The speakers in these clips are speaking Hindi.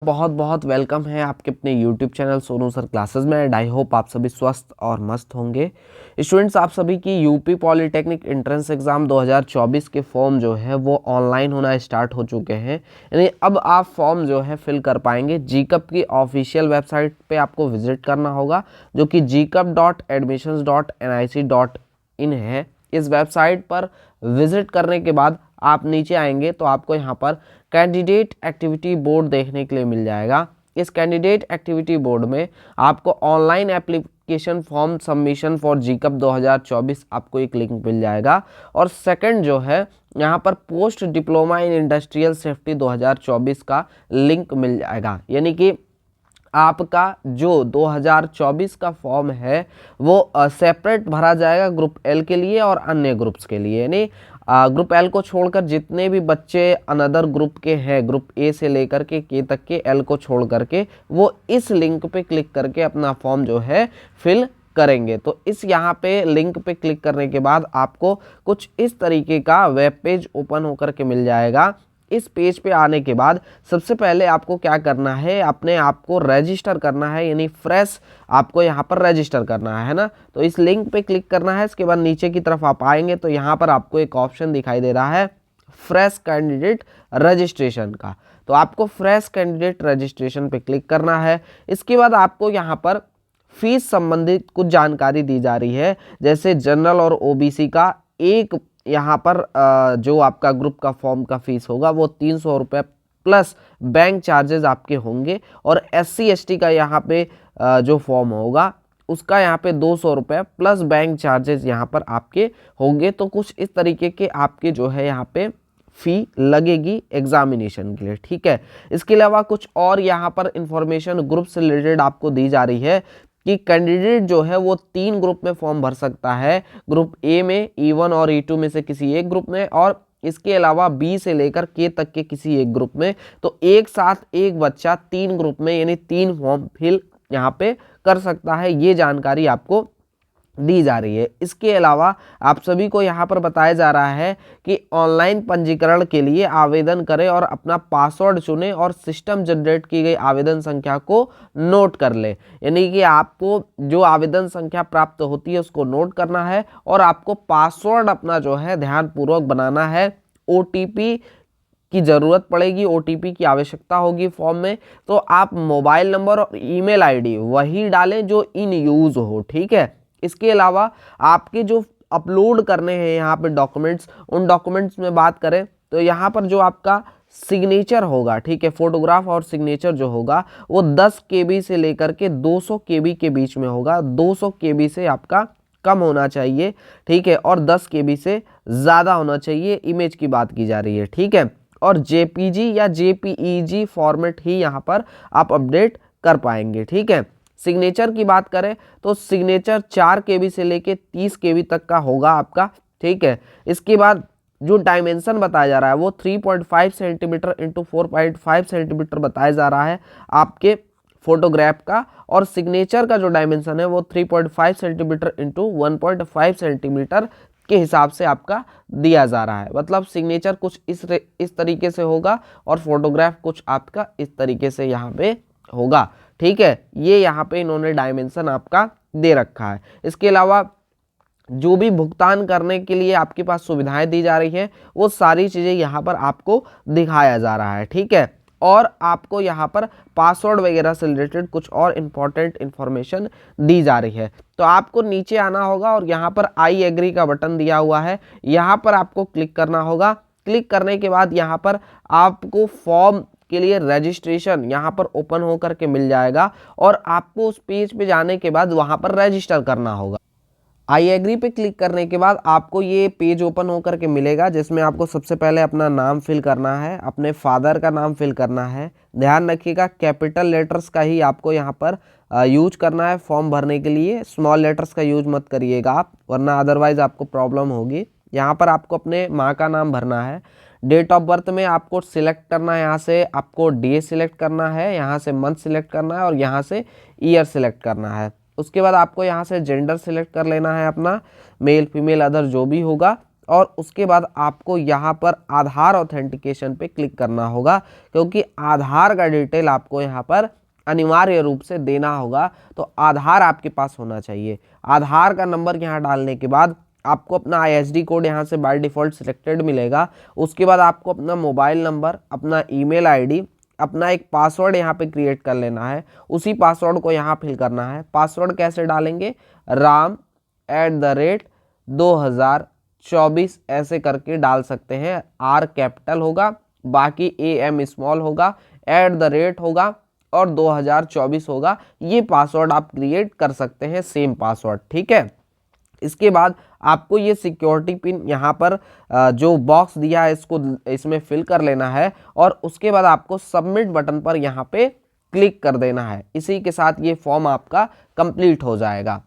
बहुत बहुत वेलकम है आपके अपने YouTube channel Sonu sir classes में। एंड आई होप आप सभी स्वस्थ और मस्त होंगे। स्टूडेंट्स, आप सभी की यूपी पॉलिटेक्निक एंट्रेंस एग्ज़ाम 2024 के फॉर्म जो है वो ऑनलाइन होना स्टार्ट हो चुके हैं। यानी अब आप फॉर्म जो है फिल कर पाएंगे। जीकप की ऑफिशियल वेबसाइट पे आपको विजिट करना होगा, जो कि gcup.admissions.nic.in है। इस वेबसाइट पर विजिट करने के बाद आप नीचे आएंगे तो आपको यहाँ पर कैंडिडेट एक्टिविटी बोर्ड देखने के लिए मिल जाएगा। इस कैंडिडेट एक्टिविटी बोर्ड में आपको online application form submission for जीकप 2024 आपको एक लिंक मिल जाएगा। और सेकंड जो है यहाँ पर post diploma in industrial safety 2024 का लिंक मिल जाएगा। यानी कि आपका जो 2024 का फॉर्म है वो सेपरेट भरा जाएगा ग्रुप एल के लिए और अन्य ग्रुप्स के लिए। यानी ग्रुप एल को छोड़कर जितने भी बच्चे अनदर ग्रुप के हैं, ग्रुप ए से लेकर के तक के, एल को छोड़ करके वो इस लिंक पे क्लिक करके अपना फॉर्म जो है फिल करेंगे। तो इस यहाँ पे लिंक पे क्लिक करने के बाद आपको कुछ इस तरीके का वेब पेज ओपन होकर के मिल जाएगा। इस पेज पे आने के बाद सबसे पहले आपको क्या करना है, अपने आप को रजिस्टर करना है। यानी फ्रेश आपको यहाँ पर रजिस्टर करना है ना। तो इस लिंक पे क्लिक करना है। इसके बाद नीचे की तरफ आप आएंगे तो यहाँ पर आपको एक ऑप्शन दिखाई दे रहा है फ्रेश कैंडिडेट रजिस्ट्रेशन का। तो आपको फ्रेश कैंडिडेट रजिस्ट्रेशन पे क्लिक करना है। इसके बाद आपको यहाँ पर फीस संबंधित कुछ जानकारी दी जा रही है, जैसे जनरल और ओबीसी का एक यहाँ पर जो आपका ग्रुप का फॉर्म का फीस होगा वो 300 रुपये प्लस बैंक चार्जेस आपके होंगे। और SC ST का यहाँ पे जो फॉर्म होगा उसका यहाँ पे 200 रुपये प्लस बैंक चार्जेस यहाँ पर आपके होंगे। तो कुछ इस तरीके के आपके जो है यहाँ पे फी लगेगी एग्जामिनेशन के लिए, ठीक है। इसके अलावा कुछ और यहाँ पर इंफॉर्मेशन ग्रुप से रिलेटेड आपको दी जा रही है कि कैंडिडेट जो है वो 3 ग्रुप में फॉर्म भर सकता है। ग्रुप ए में, E1 और E2 में से किसी एक ग्रुप में, और इसके अलावा बी से लेकर के तक के किसी एक ग्रुप में। तो एक साथ एक बच्चा 3 ग्रुप में यानी 3 फॉर्म फिल यहाँ पे कर सकता है। ये जानकारी आपको दी जा रही है। इसके अलावा आप सभी को यहाँ पर बताया जा रहा है कि ऑनलाइन पंजीकरण के लिए आवेदन करें और अपना पासवर्ड चुनें और सिस्टम जनरेट की गई आवेदन संख्या को नोट कर लें। यानी कि आपको जो आवेदन संख्या प्राप्त होती है उसको नोट करना है और आपको पासवर्ड अपना जो है ध्यानपूर्वक बनाना है। OTP की ज़रूरत पड़ेगी, OTP की आवश्यकता होगी फॉर्म में। तो आप मोबाइल नंबर और ईमेल ID वही डालें जो इन यूज़ हो, ठीक है। इसके अलावा आपके जो अपलोड करने हैं यहाँ पे डॉक्यूमेंट्स, उन डॉक्यूमेंट्स में बात करें तो यहाँ पर जो आपका सिग्नेचर होगा, ठीक है, फोटोग्राफ और सिग्नेचर जो होगा वो 10 KB से लेकर के 200 KB के बीच में होगा। 200 KB से आपका कम होना चाहिए, ठीक है, और 10 KB से ज़्यादा होना चाहिए। इमेज की बात की जा रही है, ठीक है। और JPG या JPEG फॉर्मेट ही यहाँ पर आप अपडेट कर पाएंगे, ठीक है। सिग्नेचर की बात करें तो सिग्नेचर 4 KB से लेके 30 KB तक का होगा आपका, ठीक है। इसके बाद जो डायमेंशन बताया जा रहा है वो 3.5 सेंटीमीटर इंटू 4.5 सेंटीमीटर बताया जा रहा है आपके फोटोग्राफ का। और सिग्नेचर का जो डायमेंशन है वो 3.5 सेंटीमीटर इंटू 1.5 सेंटीमीटर के हिसाब से आपका दिया जा रहा है। मतलब सिग्नेचर कुछ इस तरीके से होगा और फोटोग्राफ कुछ आपका इस तरीके से यहाँ पे होगा, ठीक है। ये यहाँ पे इन्होंने डायमेंशन आपका दे रखा है। इसके अलावा जो भी भुगतान करने के लिए आपके पास सुविधाएं दी जा रही हैं वो सारी चीज़ें यहाँ पर आपको दिखाया जा रहा है, ठीक है। और आपको यहाँ पर पासवर्ड वगैरह से रिलेटेड कुछ और इम्पॉर्टेंट इन्फॉर्मेशन दी जा रही है। तो आपको नीचे आना होगा और यहाँ पर आई एग्री का बटन दिया हुआ है, यहाँ पर आपको क्लिक करना होगा। क्लिक करने के बाद यहाँ पर आपको फॉर्म के लिए रजिस्ट्रेशन यहाँ पर ओपन होकर के मिल जाएगा और आपको उस पेज पे जाने के बाद वहाँ पर रजिस्टर करना होगा। आई एग्री पे क्लिक करने के बाद आपको ये पेज ओपन होकर के मिलेगा, जिसमें आपको सबसे पहले अपना नाम फिल करना है, अपने फादर का नाम फिल करना है। ध्यान रखिएगा कैपिटल लेटर्स का ही आपको यहाँ पर यूज करना है फॉर्म भरने के लिए। स्मॉल लेटर्स का यूज मत करिएगा आप, वरना अदरवाइज आपको प्रॉब्लम होगी। यहाँ पर आपको अपने माँ का नाम भरना है। डेट ऑफ बर्थ में आपको सिलेक्ट करना है, यहाँ से आपको डे सिलेक्ट करना है, यहाँ से मंथ सिलेक्ट करना है और यहाँ से ईयर सिलेक्ट करना है। उसके बाद आपको यहाँ से जेंडर सिलेक्ट कर लेना है अपना, मेल फीमेल अदर जो भी होगा। और उसके बाद आपको यहाँ पर आधार ऑथेंटिकेशन पे क्लिक करना होगा, क्योंकि आधार का डिटेल आपको यहाँ पर अनिवार्य रूप से देना होगा। तो आधार आपके पास होना चाहिए। आधार का नंबर यहाँ डालने के बाद आपको अपना ISD कोड यहाँ से बाय डिफ़ॉल्ट सिलेक्टेड मिलेगा। उसके बाद आपको अपना मोबाइल नंबर, अपना ईमेल ID, अपना एक पासवर्ड यहाँ पे क्रिएट कर लेना है। उसी पासवर्ड को यहाँ फिल करना है। पासवर्ड कैसे डालेंगे? ram@2024 ऐसे करके डाल सकते हैं। R कैपिटल होगा, बाकी AM स्मॉल होगा, @ होगा और 2024 होगा। ये पासवर्ड आप क्रिएट कर सकते हैं, सेम पासवर्ड, ठीक है। इसके बाद आपको ये सिक्योरिटी पिन यहाँ पर जो बॉक्स दिया है इसको इसमें फिल कर लेना है और उसके बाद आपको सबमिट बटन पर यहाँ पे क्लिक कर देना है। इसी के साथ ये फॉर्म आपका कंप्लीट हो जाएगा,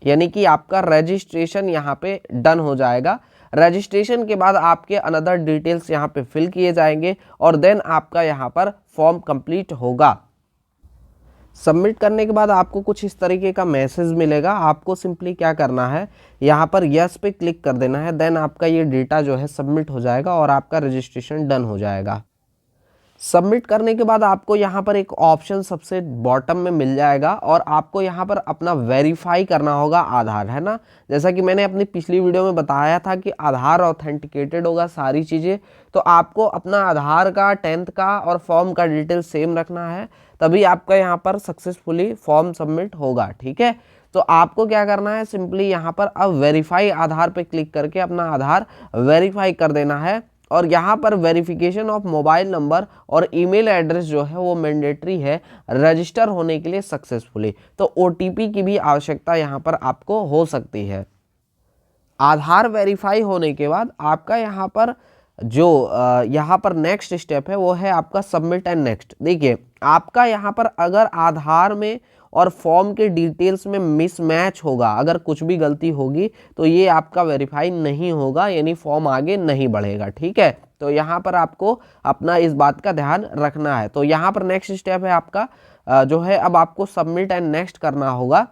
यानी कि आपका रजिस्ट्रेशन यहाँ पे डन हो जाएगा। रजिस्ट्रेशन के बाद आपके अनदर डिटेल्स यहाँ पे फिल किए जाएंगे और देन आपका यहाँ पर फॉर्म कंप्लीट होगा। सबमिट करने के बाद आपको कुछ इस तरीके का मैसेज मिलेगा। आपको सिंपली क्या करना है, यहाँ पर यस पे क्लिक कर देना है। देन आपका ये डेटा जो है सबमिट हो जाएगा और आपका रजिस्ट्रेशन डन हो जाएगा। सबमिट करने के बाद आपको यहाँ पर एक ऑप्शन सबसे बॉटम में मिल जाएगा और आपको यहाँ पर अपना वेरीफाई करना होगा आधार, है ना। जैसा कि मैंने अपनी पिछली वीडियो में बताया था कि आधार ऑथेंटिकेटेड होगा सारी चीज़ें, तो आपको अपना आधार का 10th का और फॉर्म का डिटेल सेम रखना है, तभी आपका यहाँ पर सक्सेसफुली फॉर्म सबमिट होगा, ठीक है। तो आपको क्या करना है, सिंपली यहाँ पर अब वेरीफाई आधार पे क्लिक करके अपना आधार वेरीफाई कर देना है और यहाँ पर वेरिफिकेशन ऑफ मोबाइल नंबर और ईमेल एड्रेस जो है वो मैंडेटरी है रजिस्टर होने के लिए सक्सेसफुली। तो OTP की भी आवश्यकता यहाँ पर आपको हो सकती है। आधार वेरीफाई होने के बाद आपका यहाँ पर जो यहाँ पर नेक्स्ट स्टेप है वो है आपका सबमिट एंड नेक्स्ट। देखिए आपका यहाँ पर अगर आधार में और फॉर्म के डिटेल्स में मिसमैच होगा, अगर कुछ भी गलती होगी तो ये आपका वेरीफाई नहीं होगा, यानी फॉर्म आगे नहीं बढ़ेगा, ठीक है। तो यहाँ पर आपको अपना इस बात का ध्यान रखना है। तो यहाँ पर नेक्स्ट स्टेप है आपका जो है अब आपको सबमिट एंड नेक्स्ट करना होगा।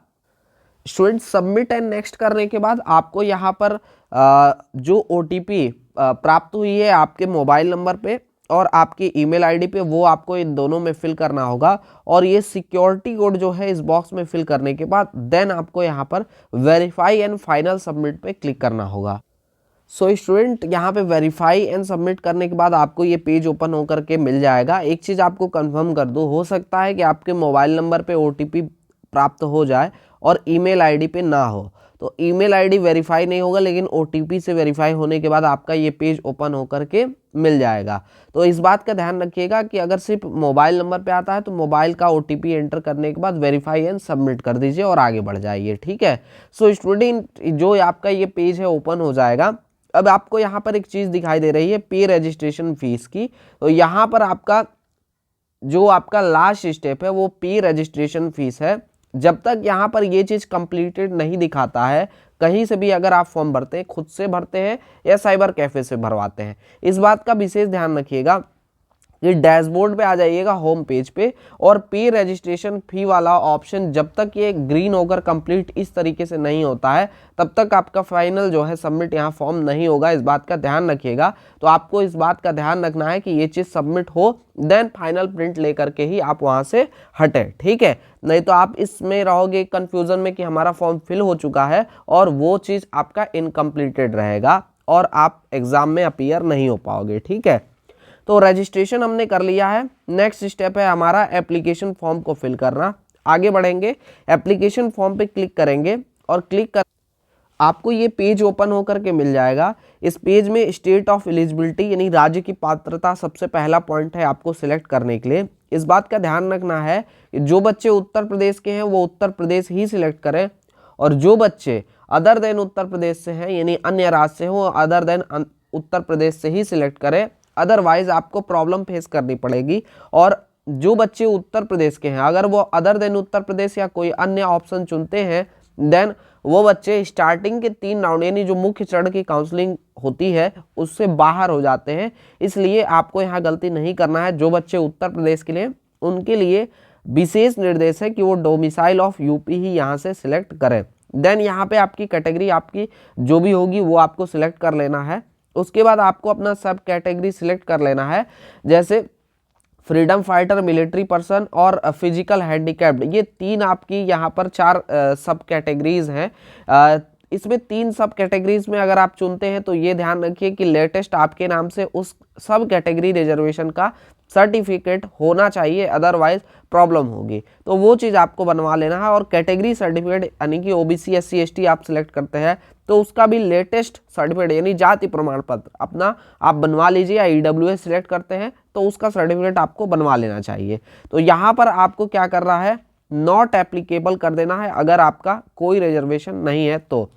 स्टूडेंट सबमिट एंड नेक्स्ट करने के बाद आपको यहाँ पर जो OTP प्राप्त हुई है आपके मोबाइल नंबर पे और आपकी ईमेल ID पे, वो आपको इन दोनों में फिल करना होगा और ये सिक्योरिटी कोड जो है इस बॉक्स में फिल करने के बाद देन आपको यहाँ पर वेरीफाई एंड फाइनल सबमिट पे क्लिक करना होगा। सो स्टूडेंट यहाँ पे वेरीफाई एंड सबमिट करने के बाद आपको ये पेज ओपन होकर के मिल जाएगा। एक चीज़ आपको कंफर्म कर दूँ, हो सकता है कि आपके मोबाइल नंबर पे OTP प्राप्त हो जाए और ईमेल ID पे ना हो, तो ईमेल ID वेरीफाई नहीं होगा, लेकिन OTP से वेरीफाई होने के बाद आपका ये पेज ओपन होकर के मिल जाएगा। तो इस बात का ध्यान रखिएगा कि अगर सिर्फ मोबाइल नंबर पे आता है तो मोबाइल का OTP एंटर करने के बाद वेरीफाई एंड सबमिट कर दीजिए और आगे बढ़ जाइए, ठीक है। सो स्टूडेंट जो आपका ये पेज है ओपन हो जाएगा। अब आपको यहाँ पर एक चीज़ दिखाई दे रही है पे रजिस्ट्रेशन फीस की, तो यहाँ पर आपका जो आपका लास्ट स्टेप है वो पे रजिस्ट्रेशन फीस है। जब तक यहाँ पर ये चीज़ कंप्लीटेड नहीं दिखाता है, कहीं से भी अगर आप फॉर्म भरते हैं, खुद से भरते हैं या साइबर कैफे से भरवाते हैं, इस बात का विशेष ध्यान रखिएगा कि डैशबोर्ड पे आ जाइएगा होम पेज पे और पे रजिस्ट्रेशन फी वाला ऑप्शन जब तक ये ग्रीन होकर कंप्लीट इस तरीके से नहीं होता है तब तक आपका फाइनल जो है सबमिट यहाँ फॉर्म नहीं होगा। इस बात का ध्यान रखिएगा। तो आपको इस बात का ध्यान रखना है कि ये चीज़ सबमिट हो देन फाइनल प्रिंट लेकर के ही आप वहाँ से हटे, ठीक है। नहीं तो आप इसमें रहोगे कन्फ्यूज़न में कि हमारा फॉर्म फिल हो चुका है और वो चीज़ आपका इनकम्प्लीटेड रहेगा और आप एग्ज़ाम में अपीयर नहीं हो पाओगे, ठीक है। तो रजिस्ट्रेशन हमने कर लिया है। नेक्स्ट स्टेप है हमारा एप्लीकेशन फॉर्म को फिल करना। आगे बढ़ेंगे, एप्लीकेशन फॉर्म पे क्लिक करेंगे और क्लिक कर आपको ये पेज ओपन होकर के मिल जाएगा। इस पेज में स्टेट ऑफ एलिजिबिलिटी यानी राज्य की पात्रता सबसे पहला पॉइंट है आपको सिलेक्ट करने के लिए। इस बात का ध्यान रखना है कि जो बच्चे उत्तर प्रदेश के हैं वो उत्तर प्रदेश ही सिलेक्ट करें और जो बच्चे अदर देन उत्तर प्रदेश से हैं यानी अन्य राज्य से हो अदर देन उत्तर प्रदेश से ही सिलेक्ट करें, अदरवाइज आपको प्रॉब्लम फेस करनी पड़ेगी। और जो बच्चे उत्तर प्रदेश के हैं अगर वो अदर देन उत्तर प्रदेश या कोई अन्य ऑप्शन चुनते हैं देन वो बच्चे स्टार्टिंग के 3 राउंड यानी जो मुख्य चरण की काउंसलिंग होती है उससे बाहर हो जाते हैं। इसलिए आपको यहाँ गलती नहीं करना है। जो बच्चे उत्तर प्रदेश के लिए उनके लिए विशेष निर्देश है कि वो डोमिसाइल ऑफ यूपी ही यहाँ से सिलेक्ट करें। देन यहाँ पे आपकी कैटेगरी आपकी जो भी होगी वो आपको सिलेक्ट कर लेना है। उसके बाद आपको अपना सब कैटेगरी सिलेक्ट कर लेना है, जैसे फ्रीडम फाइटर, मिलिट्री पर्सन और फिजिकल हैंडीकैप्ड, ये 3 आपकी यहाँ पर 4 सब कैटेगरीज हैं। इसमें 3 सब कैटेगरीज में अगर आप चुनते हैं तो ये ध्यान रखिए कि लेटेस्ट आपके नाम से उस सब कैटेगरी रिजर्वेशन का सर्टिफिकेट होना चाहिए, अदरवाइज प्रॉब्लम होगी। तो वो चीज़ आपको बनवा लेना है। और कैटेगरी सर्टिफिकेट यानी कि ओबीसी, एससी, एसटी आप सिलेक्ट करते हैं तो उसका भी लेटेस्ट सर्टिफिकेट यानी जाति प्रमाण पत्र अपना आप बनवा लीजिए, या ईडब्ल्यूएस सिलेक्ट करते हैं तो उसका सर्टिफिकेट आपको बनवा लेना चाहिए। तो यहाँ पर आपको क्या करना है, नॉट एप्लीकेबल कर देना है अगर आपका कोई रिजर्वेशन नहीं है तो।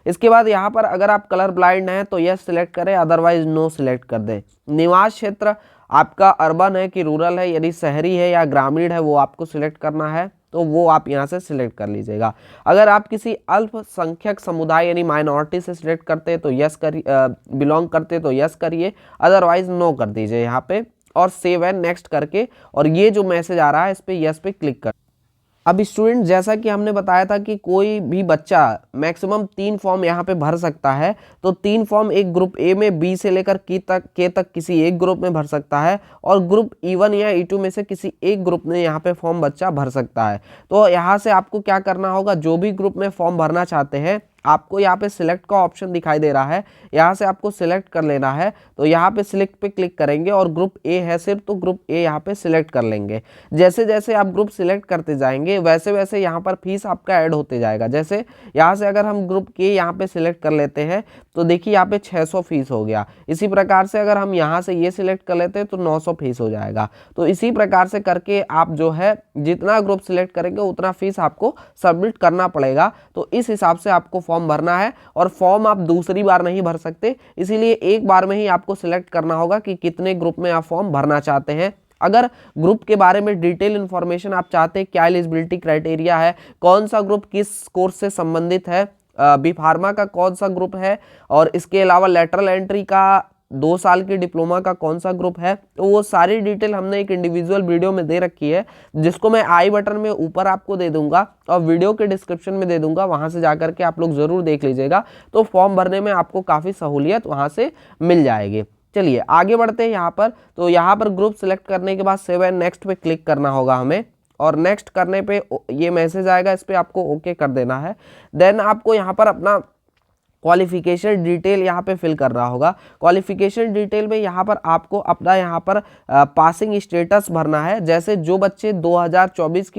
इसके बाद यहाँ पर अगर आप कलर ब्लाइंड हैं तो यस सिलेक्ट करें, अदरवाइज नो सिलेक्ट कर दें। निवास क्षेत्र आपका अर्बन है कि रूरल है, यानी शहरी है या ग्रामीण है, वो आपको सिलेक्ट करना है, तो वो आप यहाँ से सिलेक्ट कर लीजिएगा। अगर आप किसी अल्पसंख्यक समुदाय यानी माइनॉरिटी से सिलेक्ट करते हैं तो यस करिए, बिलोंग करते तो यस करिए, अदरवाइज नो कर दीजिए यहाँ पे, और सेव एंड नेक्स्ट करके, और ये जो मैसेज आ रहा है इस पे यस पे क्लिक कर। अब स्टूडेंट, जैसा कि हमने बताया था कि कोई भी बच्चा मैक्सिमम 3 फॉर्म यहाँ पे भर सकता है, तो 3 फॉर्म एक ग्रुप ए में बी से लेकर के तक किसी एक ग्रुप में भर सकता है, और ग्रुप E1 या E2 में से किसी एक ग्रुप में यहाँ पे फॉर्म बच्चा भर सकता है। तो यहाँ से आपको क्या करना होगा, जो भी ग्रुप में फॉर्म भरना चाहते हैं आपको यहाँ पे सिलेक्ट का ऑप्शन दिखाई दे रहा है, यहाँ से आपको सिलेक्ट कर लेना है। तो यहाँ पे सिलेक्ट पे क्लिक करेंगे और ग्रुप ए है सिर्फ तो ग्रुप ए यहाँ पे सिलेक्ट कर लेंगे। जैसे जैसे आप ग्रुप सिलेक्ट करते जाएंगे वैसे वैसे यहाँ पर फीस आपका ऐड होते जाएगा। जैसे यहाँ से अगर हम ग्रुप के यहाँ पे सिलेक्ट कर लेते हैं तो देखिए यहाँ पे 600 फीस हो गया। इसी प्रकार से अगर हम यहाँ से ये सिलेक्ट कर लेते हैं तो 900 फीस हो जाएगा। तो इसी प्रकार से करके आप जो है जितना ग्रुप सिलेक्ट करेंगे उतना फीस आपको सबमिट करना पड़ेगा। तो इस हिसाब से आपको फॉर्म भरना है, और फॉर्म आप दूसरी बार नहीं भर सकते, इसीलिए एक बार में ही आपको सिलेक्ट करना होगा कि कितने ग्रुप में आप फॉर्म भरना चाहते हैं। अगर ग्रुप के बारे में डिटेल इन्फॉर्मेशन आप चाहते हैं, क्या एलिजिबिलिटी क्राइटेरिया है, कौन सा ग्रुप किस कोर्स से संबंधित है, बी फार्मा का कौन सा ग्रुप है, और इसके अलावा लेटरल एंट्री का 2 साल की डिप्लोमा का कौन सा ग्रुप है, तो वो सारी डिटेल हमने एक इंडिविजुअल वीडियो में दे रखी है, जिसको मैं आई बटन में ऊपर आपको दे दूंगा और वीडियो के डिस्क्रिप्शन में दे दूंगा, वहां से जाकर के आप लोग जरूर देख लीजिएगा। तो फॉर्म भरने में आपको काफ़ी सहूलियत वहां से मिल जाएगी। चलिए आगे बढ़ते हैं यहाँ पर। तो यहाँ पर ग्रुप सिलेक्ट करने के बाद सेव एंड नेक्स्ट पे क्लिक करना होगा हमें, और नेक्स्ट करने पे ये मैसेज आएगा, इस पर आपको ओके कर देना है। देन आपको यहाँ पर अपना क्वालिफिकेशन डिटेल यहाँ पे फिल करना होगा। क्वालिफिकेशन डिटेल में यहाँ पर आपको अपना यहाँ पर पासिंग स्टेटस भरना है। जैसे जो बच्चे 2024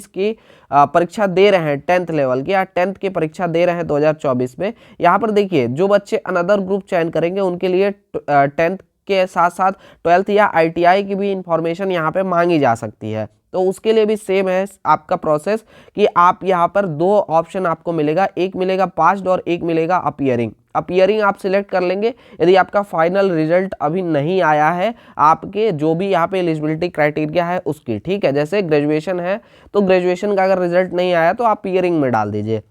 की परीक्षा दे रहे हैं 10th लेवल की, या 10th की परीक्षा दे रहे हैं 2024 में, यहाँ पर देखिए जो बच्चे अनदर ग्रुप चयन करेंगे उनके लिए 10th के साथ साथ 12th या ITI की भी इंफॉर्मेशन यहाँ पे मांगी जा सकती है। तो उसके लिए भी सेम है आपका प्रोसेस कि आप यहाँ पर 2 ऑप्शन आपको मिलेगा, एक मिलेगा पास्ड और एक मिलेगा अपीयरिंग। अपीयरिंग आप सिलेक्ट कर लेंगे यदि आपका फाइनल रिजल्ट अभी नहीं आया है, आपके जो भी यहाँ पे एलिजिबिलिटी क्राइटेरिया है उसकी, ठीक है। जैसे ग्रेजुएशन है तो ग्रेजुएशन का अगर रिजल्ट नहीं आया तो आप अपीयरिंग में डाल दीजिए,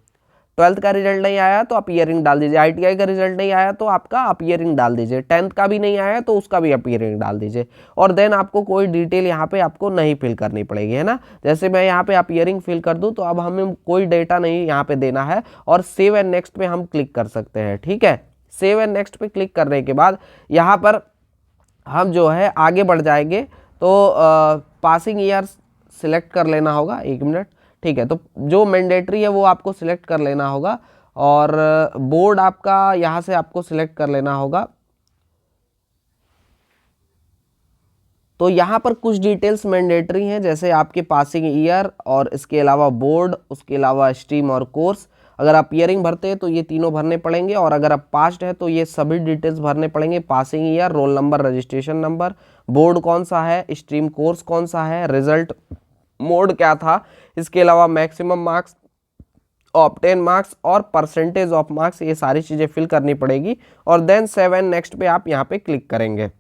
12th का रिजल्ट नहीं आया तो अपीयरिंग डाल दीजिए, ITI का रिजल्ट नहीं आया तो आपका अपीयरिंग डाल दीजिए, 10th का भी नहीं आया तो उसका भी अपीयरिंग डाल दीजिए। और देन आपको कोई डिटेल यहाँ पे आपको नहीं फिल करनी पड़ेगी, है ना। जैसे मैं यहाँ पे अपीयरिंग फिल कर दूँ तो अब हमें कोई डेटा नहीं यहाँ पे देना है, और सेव एंड नेक्स्ट पे हम क्लिक कर सकते हैं, ठीक है। सेव एंड नेक्स्ट पे क्लिक करने के बाद यहाँ पर हम जो है आगे बढ़ जाएंगे। तो पासिंग ईयर सिलेक्ट कर लेना होगा, 1 मिनट, ठीक है। तो जो मैंडेटरी है वो आपको सिलेक्ट कर लेना होगा, और बोर्ड आपका यहाँ से आपको सिलेक्ट कर लेना होगा। तो यहाँ पर कुछ डिटेल्स मैंडेटरी हैं, जैसे आपके पासिंग ईयर और इसके अलावा बोर्ड, उसके अलावा स्ट्रीम और कोर्स। अगर आप ईयरिंग भरते हैं तो ये तीनों भरने पड़ेंगे, और अगर आप पास्ड है तो ये सभी डिटेल्स भरने पड़ेंगे। Passing year, roll number, registration number, board कौन सा है, स्ट्रीम कोर्स कौन सा है, रिजल्ट मोड क्या था, इसके अलावा मैक्सिमम मार्क्स, ऑब्टेन मार्क्स और परसेंटेज ऑफ मार्क्स, ये सारी चीज़ें फिल करनी पड़ेगी। और देन सेव एंड नेक्स्ट पे आप यहाँ पे क्लिक करेंगे।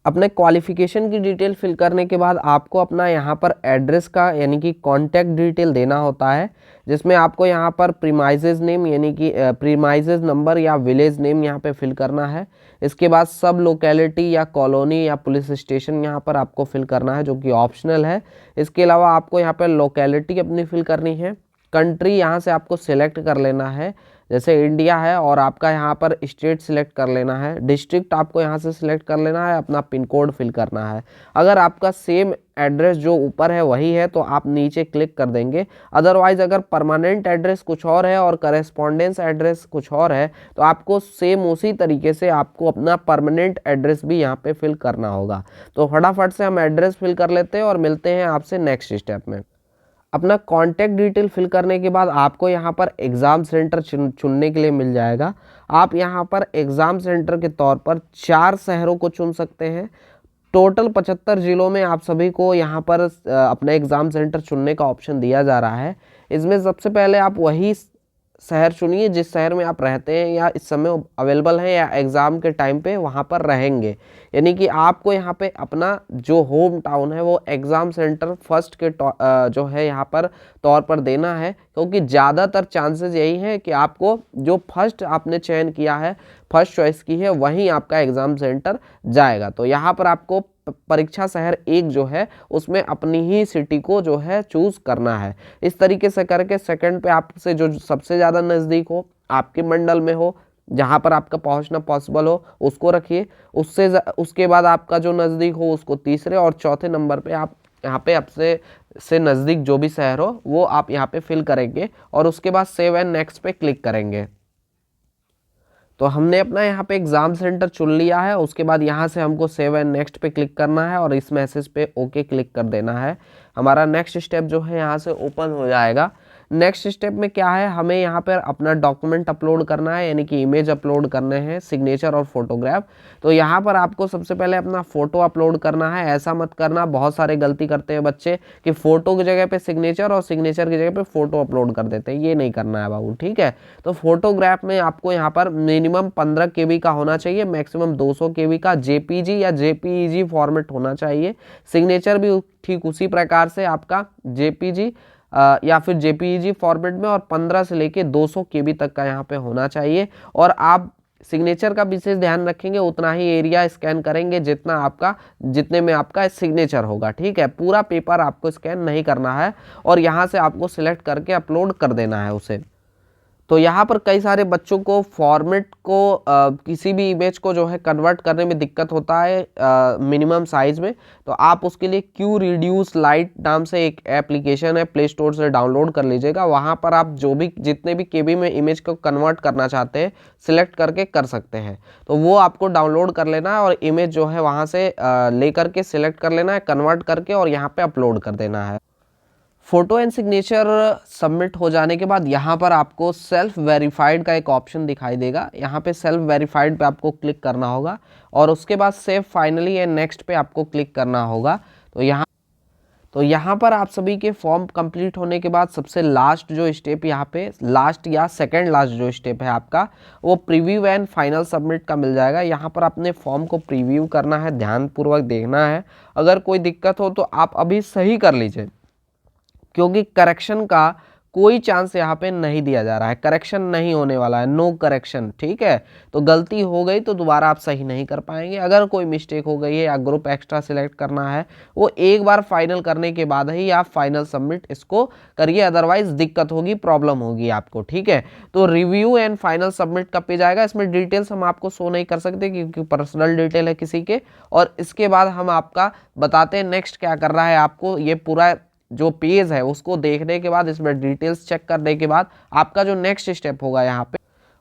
अपने क्वालिफिकेशन की डिटेल फिल करने के बाद आपको अपना यहाँ पर एड्रेस का यानी कि कॉन्टैक्ट डिटेल देना होता है, जिसमें आपको यहाँ पर प्रीमाइजेज नेम यानी कि प्रीमाइजेज नंबर या विलेज नेम यहाँ पे फिल करना है। इसके बाद सब लोकेलिटी या कॉलोनी या पुलिस स्टेशन यहाँ पर आपको फिल करना है, जो कि ऑप्शनल है। इसके अलावा आपको यहाँ पर लोकेलिटी अपनी फिल करनी है। कंट्री यहाँ से आपको सिलेक्ट कर लेना है, जैसे इंडिया है, और आपका यहाँ पर स्टेट सिलेक्ट कर लेना है। डिस्ट्रिक्ट आपको यहाँ से सिलेक्ट कर लेना है, अपना पिन कोड फिल करना है। अगर आपका सेम एड्रेस जो ऊपर है वही है तो आप नीचे क्लिक कर देंगे। अदरवाइज अगर परमानेंट एड्रेस कुछ और है और करेस्पॉन्डेंस एड्रेस कुछ और है तो आपको सेम उसी तरीके से आपको अपना परमानेंट एड्रेस भी यहाँ पे फिल करना होगा। तो फटाफट से हम एड्रेस फिल कर लेते हैं और मिलते हैं आपसे नेक्स्ट स्टेप में। अपना कॉन्टैक्ट डिटेल फिल करने के बाद आपको यहाँ पर एग्ज़ाम सेंटर चुनने के लिए मिल जाएगा। आप यहाँ पर एग्ज़ाम सेंटर के तौर पर 4 शहरों को चुन सकते हैं। टोटल 75 जिलों में आप सभी को यहाँ पर अपना एग्ज़ाम सेंटर चुनने का ऑप्शन दिया जा रहा है। इसमें सबसे पहले आप वही शहर चुनिए जिस शहर में आप रहते हैं या इस समय अवेलेबल हैं या एग्ज़ाम के टाइम पे वहाँ पर रहेंगे। यानी कि आपको यहाँ पे अपना जो होम टाउन है वो एग्ज़ाम सेंटर फर्स्ट के जो है यहाँ पर तौर पर देना है, क्योंकि ज़्यादातर चांसेस यही हैं कि आपको जो फर्स्ट आपने चयन किया है, फर्स्ट चॉइस की है, वहीं आपका एग्ज़ाम सेंटर जाएगा। तो यहाँ पर आपको परीक्षा शहर 1 जो है उसमें अपनी ही सिटी को जो है चूज़ करना है। इस तरीके से करके सेकंड पे आपसे जो सबसे ज़्यादा नज़दीक हो, आपके मंडल में हो, जहाँ पर आपका पहुँचना पॉसिबल हो, उसको रखिए। उसके बाद आपका जो नज़दीक हो उसको तीसरे, और चौथे नंबर पे आप यहाँ पे आपसे से नज़दीक जो भी शहर हो वो आप यहाँ पे फिल करेंगे और उसके बाद सेव एंड नेक्स्ट पे क्लिक करेंगे। तो हमने अपना यहाँ पे एग्ज़ाम सेंटर चुन लिया है। उसके बाद यहाँ से हमको सेव एंड नेक्स्ट पे क्लिक करना है और इस मैसेज पे ओके क्लिक कर देना है। हमारा नेक्स्ट स्टेप जो है यहाँ से ओपन हो जाएगा। नेक्स्ट स्टेप में क्या है, हमें यहाँ पर अपना डॉक्यूमेंट अपलोड करना है, यानी कि इमेज अपलोड करने हैं, सिग्नेचर और फोटोग्राफ। तो यहाँ पर आपको सबसे पहले अपना फ़ोटो अपलोड करना है। ऐसा मत करना, बहुत सारे गलती करते हैं बच्चे कि फ़ोटो की जगह पे सिग्नेचर और सिग्नेचर की जगह पे फ़ोटो अपलोड कर देते हैं। ये नहीं करना है बाबू, ठीक है। तो फोटोग्राफ में आपको यहाँ पर मिनिमम 15 KB का होना चाहिए, मैक्सिमम 200 KB का JPG या JPEG फॉर्मेट होना चाहिए। सिग्नेचर भी ठीक उसी प्रकार से आपका JPG या फिर JPEG फॉर्मेट में और 15 से लेके 200 KB तक का यहाँ पे होना चाहिए। और आप सिग्नेचर का विशेष ध्यान रखेंगे, उतना ही एरिया स्कैन करेंगे जितने में आपका सिग्नेचर होगा, ठीक है। पूरा पेपर आपको स्कैन नहीं करना है और यहाँ से आपको सिलेक्ट करके अपलोड कर देना है उसे। तो यहाँ पर कई सारे बच्चों को फॉर्मेट को किसी भी इमेज को जो है कन्वर्ट करने में दिक्कत होता है मिनिमम साइज़ में। तो आप उसके लिए क्यू रिड्यूस लाइट नाम से एक एप्लीकेशन है, प्ले स्टोर से डाउनलोड कर लीजिएगा। वहाँ पर आप जो भी जितने भी KB में इमेज को कन्वर्ट करना चाहते हैं सिलेक्ट करके कर सकते हैं। तो वो आपको डाउनलोड कर लेना है और इमेज जो है वहाँ से ले करके सिलेक्ट कर लेना है, कन्वर्ट करके, और यहाँ पर अपलोड कर देना है। फ़ोटो एंड सिग्नेचर सबमिट हो जाने के बाद यहाँ पर आपको सेल्फ वेरीफाइड का एक ऑप्शन दिखाई देगा। यहाँ पे सेल्फ वेरीफाइड पे आपको क्लिक करना होगा और उसके बाद सेव फाइनली एंड नेक्स्ट पे आपको क्लिक करना होगा। तो यहाँ पर आप सभी के फॉर्म कंप्लीट होने के बाद सबसे लास्ट जो स्टेप यहाँ पे लास्ट या सेकंड लास्ट जो स्टेप है आपका, वो प्रीव्यू एंड फाइनल सबमिट का मिल जाएगा। यहाँ पर अपने फॉर्म को प्रीव्यू करना है, ध्यानपूर्वक देखना है। अगर कोई दिक्कत हो तो आप अभी सही कर लीजिए, क्योंकि करेक्शन का कोई चांस यहाँ पे नहीं दिया जा रहा है, करेक्शन नहीं होने वाला है, नो करेक्शन, ठीक है। तो गलती हो गई तो दोबारा आप सही नहीं कर पाएंगे। अगर कोई मिस्टेक हो गई है या ग्रुप एक्स्ट्रा सिलेक्ट करना है, वो एक बार फाइनल करने के बाद ही आप फाइनल सबमिट इसको करिए, अदरवाइज दिक्कत होगी, प्रॉब्लम होगी आपको, ठीक है। तो रिव्यू एंड फाइनल सबमिट का पेज आएगा। इसमें डिटेल्स हम आपको शो नहीं कर सकते क्योंकि पर्सनल डिटेल है किसी के। और इसके बाद हम आपका बताते हैं नेक्स्ट क्या कर रहा है। आपको ये पूरा जो पेज है उसको देखने के बाद, इसमें डिटेल्स चेक करने के बाद आपका जो नेक्स्ट स्टेप होगा यहाँ पे,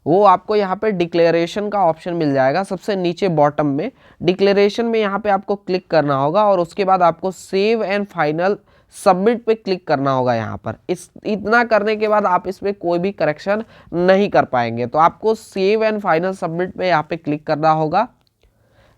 वो आपको यहाँ पे डिक्लेरेशन का ऑप्शन मिल जाएगा सबसे नीचे बॉटम में। डिक्लेरेशन में यहाँ पे आपको क्लिक करना होगा और उसके बाद आपको सेव एंड फाइनल सबमिट पे क्लिक करना होगा। यहाँ पर इतना करने के बाद आप इसमें कोई भी करेक्शन नहीं कर पाएंगे। तो आपको सेव एंड फाइनल सबमिट पे यहाँ पे क्लिक करना होगा।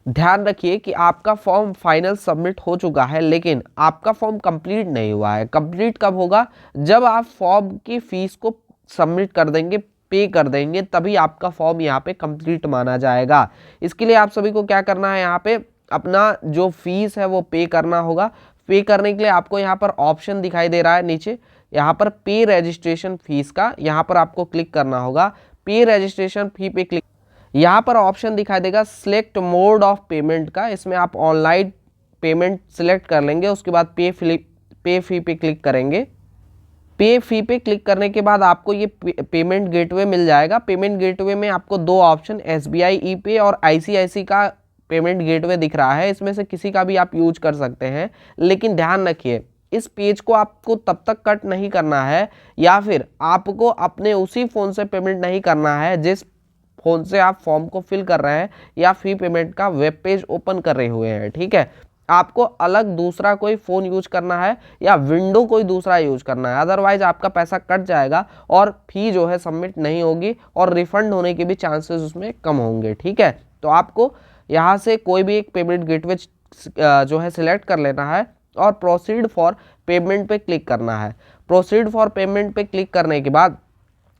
ध्यान रखिए कि आपका फॉर्म फाइनल सबमिट हो चुका है, लेकिन आपका फॉर्म कंप्लीट नहीं हुआ है। कंप्लीट कब होगा? जब आप फॉर्म की फीस को सबमिट कर देंगे, पे कर देंगे, तभी आपका फॉर्म यहाँ पे कंप्लीट माना जाएगा। इसके लिए आप सभी को क्या करना है, यहाँ पे अपना जो फीस है वो पे करना होगा। पे करने के लिए आपको यहाँ पर ऑप्शन दिखाई दे रहा है नीचे, यहाँ पर पे रजिस्ट्रेशन फीस का, यहाँ पर आपको क्लिक करना होगा। पे रजिस्ट्रेशन फी पे क्लिक, यहाँ पर ऑप्शन दिखाई देगा सिलेक्ट मोड ऑफ पेमेंट का, इसमें आप ऑनलाइन पेमेंट सिलेक्ट कर लेंगे। उसके बाद पे फी पे क्लिक करेंगे। पे फी पे क्लिक करने के बाद आपको ये पेमेंट गेटवे मिल जाएगा। पेमेंट गेटवे में आपको दो ऑप्शन SBI ई पे और ICICI का पेमेंट गेटवे दिख रहा है, इसमें से किसी का भी आप यूज कर सकते हैं। लेकिन ध्यान रखिए, इस पेज को आपको तब तक कट नहीं करना है या फिर आपको अपने उसी फ़ोन से पेमेंट नहीं करना है जिस फ़ोन से आप फॉर्म को फिल कर रहे हैं या फी पेमेंट का वेब पेज ओपन कर रहे हुए हैं। ठीक है, आपको अलग दूसरा कोई फ़ोन यूज करना है या विंडो कोई दूसरा यूज करना है, अदरवाइज आपका पैसा कट जाएगा और फी जो है सबमिट नहीं होगी और रिफंड होने के भी चांसेस उसमें कम होंगे। ठीक है, तो आपको यहाँ से कोई भी एक पेमेंट गेटवे जो है सिलेक्ट कर लेना है और प्रोसीड फॉर पेमेंट पे क्लिक करना है। प्रोसीड फॉर पेमेंट पे क्लिक करने के बाद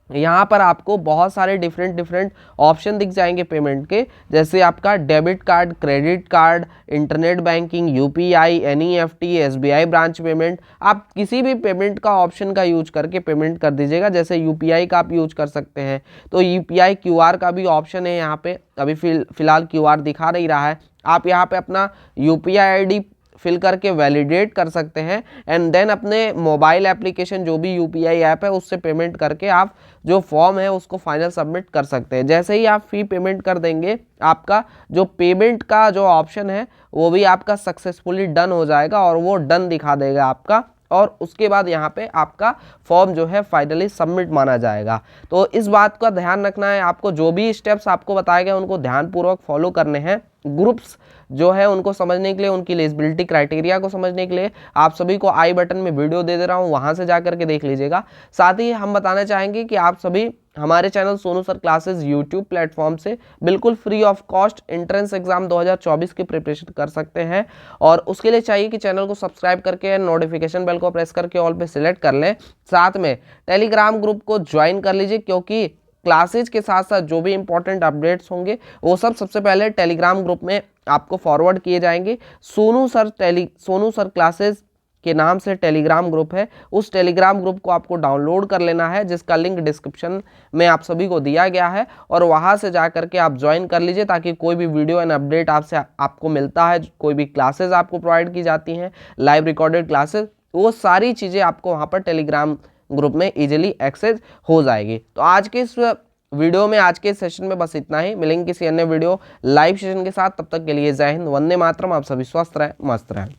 यहाँ पर आपको बहुत सारे डिफरेंट ऑप्शन दिख जाएंगे पेमेंट के, जैसे आपका debit card, credit card, internet banking, UPI, NEFT, SBI branch payment. आप किसी भी पेमेंट का ऑप्शन का यूज करके पेमेंट कर दीजिएगा। जैसे UPI का आप यूज कर सकते हैं, तो UPI QR का भी ऑप्शन है यहाँ पे। अभी फिलहाल QR दिखा नहीं रहा है, आप यहाँ पे अपना UPI ID फिल करके वैलिडेट कर सकते हैं एंड देन अपने मोबाइल एप्लीकेशन जो भी UPI ऐप है उससे पेमेंट करके आप जो फॉर्म है उसको फाइनल सबमिट कर सकते हैं। जैसे ही आप फी पेमेंट कर देंगे, आपका जो पेमेंट का जो ऑप्शन है वो भी आपका सक्सेसफुली डन हो जाएगा और वो डन दिखा देगा आपका, और उसके बाद यहाँ पे आपका फॉर्म जो है फाइनली सबमिट माना जाएगा। तो इस बात का ध्यान रखना है, आपको जो भी स्टेप्स आपको बताए गए उनको ध्यानपूर्वक फॉलो करने हैं। ग्रुप्स जो है उनको समझने के लिए, उनकी एलिजिबिलिटी क्राइटेरिया को समझने के लिए आप सभी को आई बटन में वीडियो दे रहा हूँ, वहाँ से जा करके देख लीजिएगा। साथ ही हम बताना चाहेंगे कि आप सभी हमारे channel Sonu sir classes YouTube platform से बिल्कुल free of cost entrance exam 2024 की प्रिपरेशन कर सकते हैं, और उसके लिए चाहिए कि चैनल को सब्सक्राइब करके नोटिफिकेशन बेल को प्रेस करके ऑल पे सिलेक्ट कर लें। साथ में टेलीग्राम ग्रुप को ज्वाइन कर लीजिए, क्योंकि क्लासेज के साथ साथ जो भी इंपॉर्टेंट अपडेट्स होंगे वो सब सबसे पहले टेलीग्राम ग्रुप में आपको फॉरवर्ड किए जाएंगे। सोनू सर क्लासेस के नाम से टेलीग्राम ग्रुप है, उस टेलीग्राम ग्रुप को आपको डाउनलोड कर लेना है, जिसका लिंक डिस्क्रिप्शन में आप सभी को दिया गया है, और वहां से जा करके आप ज्वाइन कर लीजिए, ताकि कोई भी वीडियो एंड अपडेट आपको मिलता है, कोई भी क्लासेस आपको प्रोवाइड की जाती हैं, लाइव रिकॉर्डेड क्लासेस, वो सारी चीज़ें आपको वहाँ पर टेलीग्राम ग्रुप में इजीली एक्सेस हो जाएगी। तो आज के इस वीडियो में, आज के सेशन में बस इतना ही। मिलेंगे किसी अन्य वीडियो लाइव सेशन के साथ, तब तक के लिए जय हिंद, वंदे मातरम। आप सभी स्वस्थ रहें, मस्त रहें।